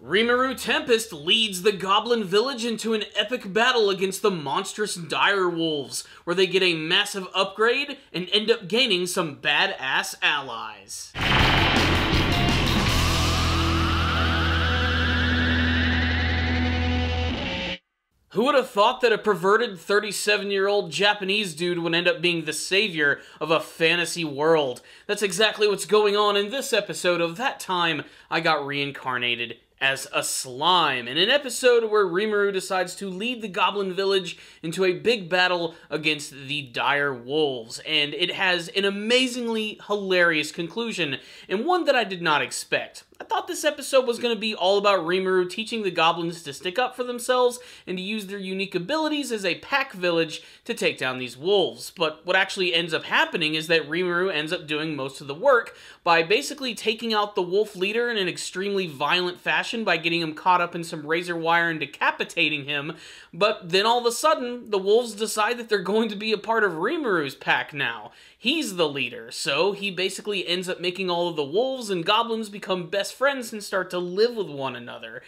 Rimuru Tempest leads the Goblin village into an epic battle against the monstrous Direwolves, where they get a massive upgrade and end up gaining some badass allies. Who would have thought that a perverted 37-year-old Japanese dude would end up being the savior of a fantasy world? That's exactly what's going on in this episode of That Time I Got Reincarnated as a Slime, in an episode where Rimuru decides to lead the Goblin village into a big battle against the Direwolves, and it has an amazingly hilarious conclusion, and one that I did not expect. I thought this episode was going to be all about Rimuru teaching the Goblins to stick up for themselves and to use their unique abilities as a pack village to take down these wolves. But what actually ends up happening is that Rimuru ends up doing most of the work by basically taking out the wolf leader in an extremely violent fashion by getting him caught up in some razor wire and decapitating him. But then all of a sudden, the wolves decide that they're going to be a part of Rimuru's pack now. He's the leader, so he basically ends up making all of the wolves and goblins become best friends and start to live with one another.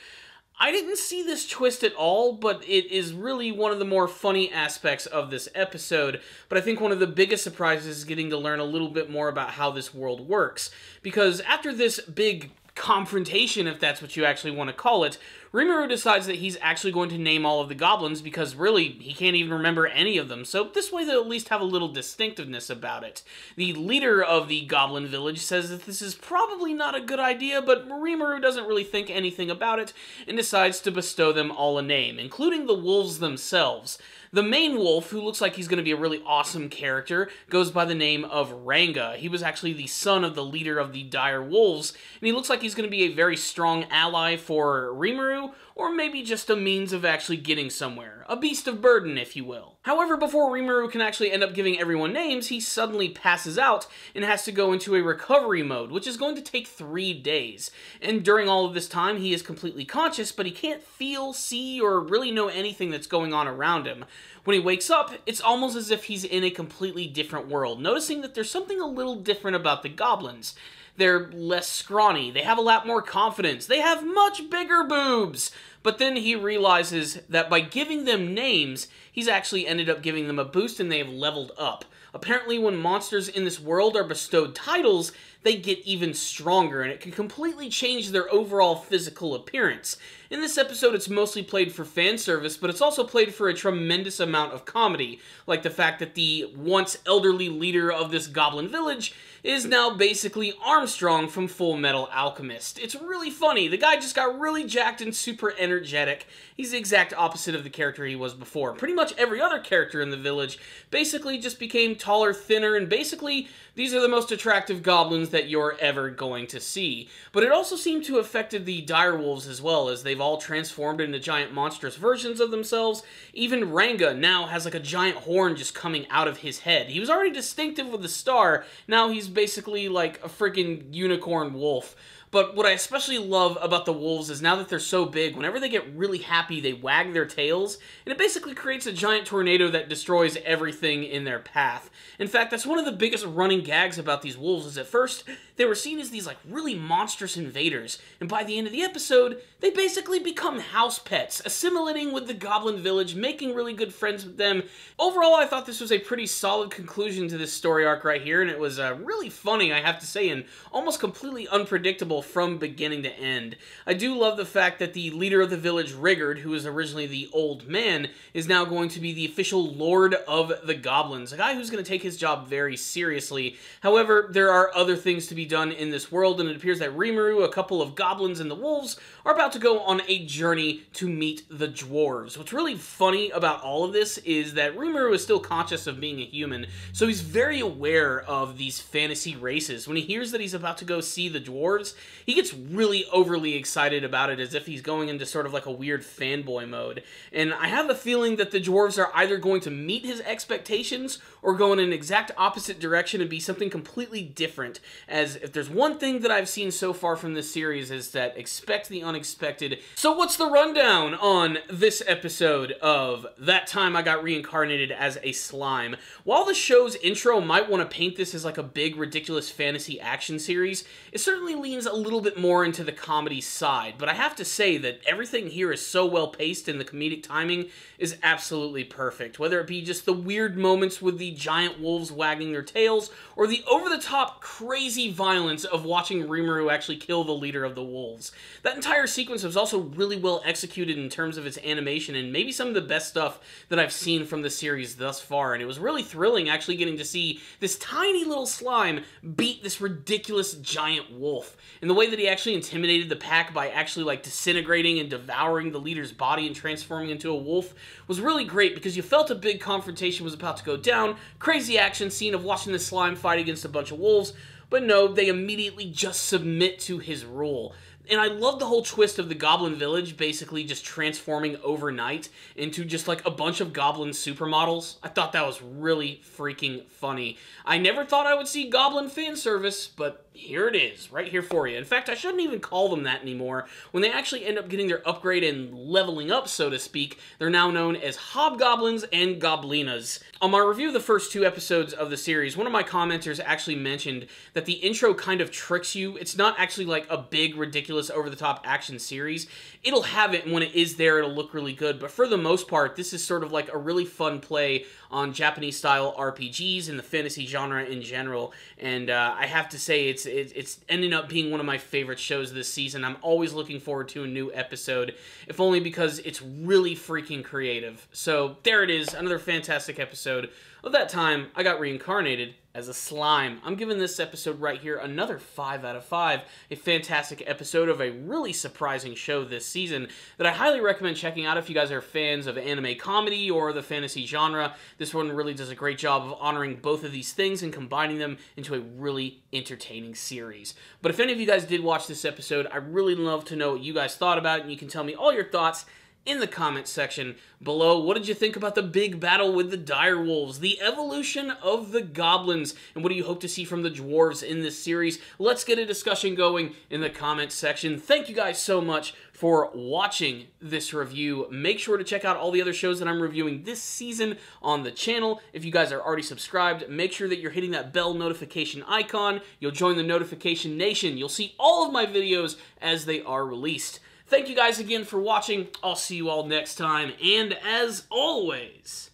I didn't see this twist at all, but it is really one of the more funny aspects of this episode. But I think one of the biggest surprises is getting to learn a little bit more about how this world works. Because after this big confrontation, if that's what you actually want to call it, Rimuru decides that he's actually going to name all of the goblins because really he can't even remember any of them, so this way they'll at least have a little distinctiveness about it. The leader of the Goblin village says that this is probably not a good idea, but Rimuru doesn't really think anything about it and decides to bestow them all a name, including the wolves themselves. The main wolf, who looks like he's going to be a really awesome character, goes by the name of Ranga. He was actually the son of the leader of the Direwolves, and he looks like he's going to be a very strong ally for Rimuru, or maybe just a means of actually getting somewhere. A beast of burden, if you will. However, before Rimuru can actually end up giving everyone names, he suddenly passes out and has to go into a recovery mode, which is going to take 3 days. And during all of this time, he is completely conscious, but he can't feel, see, or really know anything that's going on around him. When he wakes up, it's almost as if he's in a completely different world, noticing that there's something a little different about the goblins. They're less scrawny, they have a lot more confidence, they have much bigger boobs! But then he realizes that by giving them names, he's actually ended up giving them a boost and they have leveled up. Apparently when monsters in this world are bestowed titles, they get even stronger, and it can completely change their overall physical appearance. In this episode, it's mostly played for fan service, but it's also played for a tremendous amount of comedy, like the fact that the once elderly leader of this goblin village is now basically Armstrong from Full Metal Alchemist. It's really funny. The guy just got really jacked and super energetic. He's the exact opposite of the character he was before. Pretty much every other character in the village basically just became taller, thinner, and basically these are the most attractive goblins that you're ever going to see. But it also seemed to have affected the Direwolves as well, as they've all transformed into giant monstrous versions of themselves. Even Ranga now has like a giant horn just coming out of his head. He was already distinctive with the star, now he's basically like a freaking unicorn wolf. But what I especially love about the wolves is now that they're so big, whenever they get really happy, they wag their tails, and it basically creates a giant tornado that destroys everything in their path. In fact, that's one of the biggest running gags about these wolves, is at first, they were seen as these like really monstrous invaders, and by the end of the episode, they basically become house pets, assimilating with the Goblin village, making really good friends with them. Overall, I thought this was a pretty solid conclusion to this story arc right here, and it was really funny, I have to say, and almost completely unpredictable from beginning to end. I do love the fact that the leader of the village, Rigard, who was originally the old man, is now going to be the official lord of the goblins, a guy who's going to take his job very seriously. However, there are other things to be done in this world, and it appears that Rimuru, a couple of goblins, and the wolves are about to go on a journey to meet the dwarves. What's really funny about all of this is that Rimuru is still conscious of being a human, so he's very aware of these fantasy races. When he hears that he's about to go see the dwarves, he gets really overly excited about it, as if he's going into sort of like a weird fanboy mode. And I have a feeling that the dwarves are either going to meet his expectations or go in an exact opposite direction and be something completely different, as if there's one thing that I've seen so far from this series is that expect the unexpected. So what's the rundown on this episode of That Time I Got Reincarnated as a Slime? While the show's intro might want to paint this as like a big, ridiculous fantasy action series, it certainly leans a little bit more into the comedy side, but I have to say that everything here is so well paced and the comedic timing is absolutely perfect. Whether it be just the weird moments with the giant wolves wagging their tails, or the over-the-top crazy violence of watching Rimuru actually kill the leader of the wolves. That entire sequence was also really well executed in terms of its animation, and maybe some of the best stuff that I've seen from the series thus far, and it was really thrilling actually getting to see this tiny little slime beat this ridiculous giant wolf. And the way that he actually intimidated the pack by actually like disintegrating and devouring the leader's body and transforming into a wolf was really great, because you felt a big confrontation was about to go down, crazy action scene of watching the slime fight against a bunch of wolves, but no, they immediately just submit to his rule. And I love the whole twist of the Goblin Village basically just transforming overnight into just like a bunch of Goblin supermodels. I thought that was really freaking funny. I never thought I would see Goblin fan service, but here it is, right here for you. In fact, I shouldn't even call them that anymore. When they actually end up getting their upgrade and leveling up, so to speak, they're now known as Hobgoblins and Goblinas. On my review of the first 2 episodes of the series, one of my commenters actually mentioned that the intro kind of tricks you. It's not actually like a big, ridiculous, over-the-top action series. It'll have it, and when it is there, it'll look really good, but for the most part, this is sort of like a really fun play on Japanese-style RPGs and the fantasy genre in general, and I have to say, it's ending up being one of my favorite shows this season. I'm always looking forward to a new episode, if only because it's really freaking creative. So there it is, another fantastic episode of That Time I Got Reincarnated as a Slime. I'm giving this episode right here another 5 out of 5. A fantastic episode of a really surprising show this season that I highly recommend checking out if you guys are fans of anime comedy or the fantasy genre. This one really does a great job of honoring both of these things and combining them into a really entertaining series. But if any of you guys did watch this episode, I'd really love to know what you guys thought about it, and you can tell me all your thoughts in the comments section below. What did you think about the big battle with the Direwolves, the evolution of the Goblins, and what do you hope to see from the Dwarves in this series? Let's get a discussion going in the comments section. Thank you guys so much for watching this review. Make sure to check out all the other shows that I'm reviewing this season on the channel. If you guys are already subscribed, make sure that you're hitting that bell notification icon. You'll join the notification nation. You'll see all of my videos as they are released. Thank you guys again for watching. I'll see you all next time. And as always,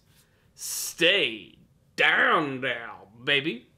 stay down, baby.